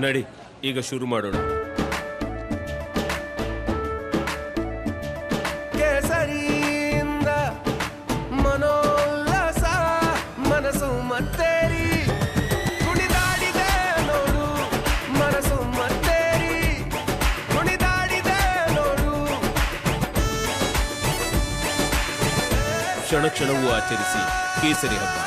ನಡಿ ಈಗ ಶುರು ಮಾಡೋಣ. ಕೇಸರಿಯಿಂದ ಮನೋಲ್ಲಾಸ ಮನಸ್ಸು ಮತ್ತೇರಿ ಕುಣಿದಾಡಿದೆ ನೋಡು, ಮನಸ್ಸು ಮತ್ತೇರಿ ಕುಣಿದಾಡಿದೆ ನೋಡು. ಕ್ಷಣ ಕ್ಷಣವೂ ಆಚರಿಸಿ ಕೇಸರಿ ಹಬ್ಬ.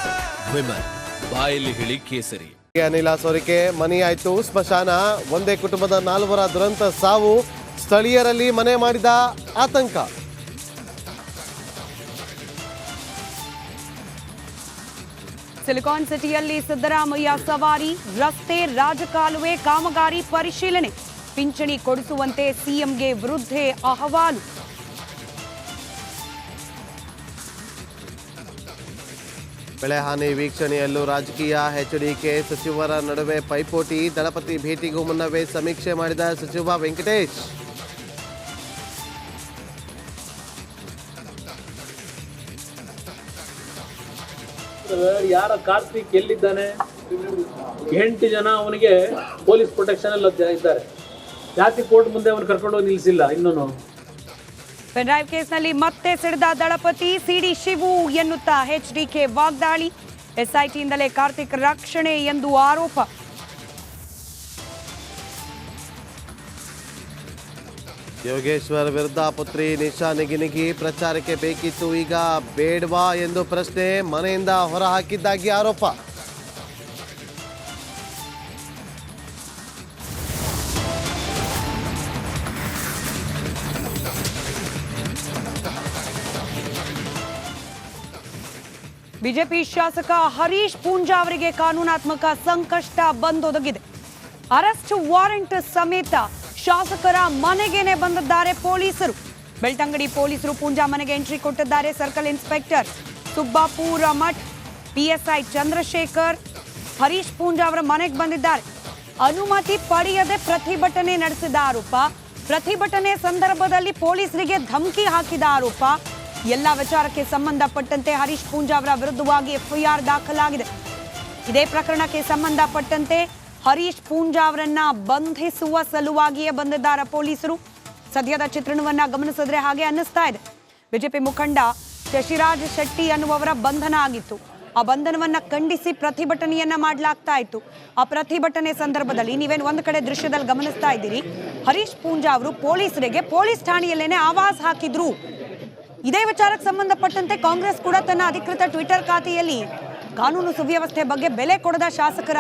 ವಿಮಲ್ ಬಾಯಲ್ಲಿ ಹೇಳಿ ಕೇಸರಿ. ಅನಿಲ ಸೋರಿಕೆ ಮನೆಯಾಯ್ತು ಸ್ಮಶಾನ. ಒಂದೇ ಕುಟುಂಬದ 4 ದುರಂತ ಸಾವು, ಸ್ಥಳೀಯರಲ್ಲಿ ಮನೆ ಮಾಡಿದ ಆತಂಕ. ಸಿಲಿಕಾನ್ ಸಿಟಿಯಲ್ಲಿ ಸಿದ್ದರಾಮಯ್ಯ ಸವಾರಿ, ರಸ್ತೆ ರಾಜಕಾಲುವೆ ಕಾಮಗಾರಿ ಪರಿಶೀಲನೆ, ಪಿಂಚಣಿ ಕೊಡಿಸುವಂತೆ ಸಿಎಂಗೆ ವಿರುದ್ಧ ಅಹವಾಲು. ಬೆಳೆ ಹಾನಿ ವೀಕ್ಷಣೆಯಲ್ಲೂ ರಾಜಕೀಯ, ಎಚ್ಡಿಕೆ ಸಚಿವರ ನಡುವೆ ಪೈಪೋಟಿ. ದಳಪತಿ ಭೇಟಿಗೂ ಮುನ್ನವೇ ಸಮೀಕ್ಷೆ ಮಾಡಿದ ಸಚಿವ ವೆಂಕಟೇಶ್. ಯಾರ ಕಾರ್ತಿಕ್ ಎಲ್ಲಿದ್ದಾನೆ? 8 ಜನ ಅವನಿಗೆ ಪೊಲೀಸ್ ಪ್ರೊಟೆಕ್ಷನ್ ಎಲ್ಲ ಇದ್ದಾರೆ. ಜಾತಿ ಕೋರ್ಟ್ ಮುಂದೆ ಅವನು ಕರ್ಕೊಂಡು ಹೋಗಿ ನಿಲ್ಲಿಸಿಲ್ಲ. ಇನ್ನೂ ಪೆನ್ಡ್ರೈವ್ ಕೇಸ್ನಲ್ಲಿ ಮತ್ತೆ ಸಿಡಿದ ದಳಪತಿ, ಸಿಡಿ ಶಿವು ಎನ್ನುತ್ತಾ ಎಚ್ಡಿಕೆ ವಾಗ್ದಾಳಿ. ಎಸ್ಐಟಿಯಿಂದಲೇ ಕಾರ್ತಿಕ್ ರಕ್ಷಣೆ ಎಂದು ಆರೋಪ. ಯೋಗೇಶ್ವರ್ ವಿರುದ್ಧ ಪುತ್ರಿ ನಿಶಾ ನಿಗಿನಿಗಿ ಪ್ರಚಾರಕ್ಕೆ ಬೇಕಿತ್ತು, ಈಗ ಬೇಡವಾ ಎಂದು ಪ್ರಶ್ನೆ. ಮನೆಯಿಂದ ಹೊರ ಹಾಕಿದ್ದಾಗಿ ಆರೋಪ. ಬಿಜೆಪಿ ಶಾಸಕ ಹರೀಶ್ ಪೂಂಜಾ ಅವರಿಗೆ ಕಾನೂನಾತ್ಮಕ ಸಂಕಷ್ಟ ಬಂದೊದಗಿದೆ. ಅರೆಸ್ಟ್ ವಾರೆಂಟ್ ಸಮೇತ ಶಾಸಕರ ಮನೆಗೇನೆ ಬಂದಿದ್ದಾರೆ ಪೊಲೀಸರು. ಬೆಳ್ತಂಗಡಿ ಪೊಲೀಸರು ಪೂಂಜಾ ಮನೆಗೆ ಎಂಟ್ರಿ ಕೊಟ್ಟಿದ್ದಾರೆ. Circle inspector Subbapura Math, PSI Chandrashekar Harish Poonja ಅವರ ಮನೆಗೆ ಬಂದಿದ್ದಾರೆ. ಅನುಮತಿ ಪಡೆಯದೆ ಪ್ರತಿಭಟನೆ ನಡೆಸಿದ ಆರೋಪ, ಪ್ರತಿಭಟನೆ ಸಂದರ್ಭದಲ್ಲಿ ಪೊಲೀಸರಿಗೆ ಧಮಕಿ ಹಾಕಿದ ಆರೋಪ. ಎಲ್ಲ ವಿಚಾರಕ್ಕೆ ಸಂಬಂಧಪಟ್ಟಂತೆ ಹರೀಶ್ ಪೂಂಜಾ ಅವರ ವಿರುದ್ಧವಾಗಿ ಎಫ್ಐಆರ್ ದಾಖಲಾಗಿದೆ. ಇದೇ ಪ್ರಕರಣಕ್ಕೆ ಸಂಬಂಧಪಟ್ಟಂತೆ ಹರೀಶ್ ಪೂಂಜಾ ಅವರನ್ನ ಬಂಧಿಸುವ ಸಲುವಾಗಿಯೇ ಬಂದಿದ್ದಾರೆ ಪೊಲೀಸರು. ಸದ್ಯದ ಚಿತ್ರಣವನ್ನ ಗಮನಿಸಿದ್ರೆ ಹಾಗೆ ಅನ್ನಿಸ್ತಾ ಇದೆ. ಬಿಜೆಪಿ ಮುಖಂಡ ಶಶಿರಾಜ್ ಶೆಟ್ಟಿ ಅನ್ನುವವರ ಬಂಧನ ಆಗಿತ್ತು. ಆ ಬಂಧನವನ್ನ ಖಂಡಿಸಿ ಪ್ರತಿಭಟನೆಯನ್ನ ಮಾಡಲಾಗ್ತಾ ಇತ್ತು. ಆ ಪ್ರತಿಭಟನೆ ಸಂದರ್ಭದಲ್ಲಿ ನೀವೇನು ಒಂದು ಕಡೆ ದೃಶ್ಯದಲ್ಲಿ ಗಮನಿಸ್ತಾ ಇದ್ದೀರಿ, ಹರೀಶ್ ಪೂಂಜಾ ಅವರು ಪೊಲೀಸರಿಗೆ ಪೊಲೀಸ್ ಠಾಣೆಯಲ್ಲೇನೆ ಆವಾಜ್ ಹಾಕಿದ್ರು. ಇದೇ ವಿಚಾರಕ್ಕೆ ಸಂಬಂಧಪಟ್ಟಂತೆ ಕಾಂಗ್ರೆಸ್ ಕೂಡ ತನ್ನ ಅಧಿಕೃತ ಟ್ವಿಟರ್ ಖಾತೆಯಲ್ಲಿ ಕಾನೂನು ಸುವ್ಯವಸ್ಥೆ ಬಗ್ಗೆ ಬೆಲೆ ಕೊಡದ ಶಾಸಕರ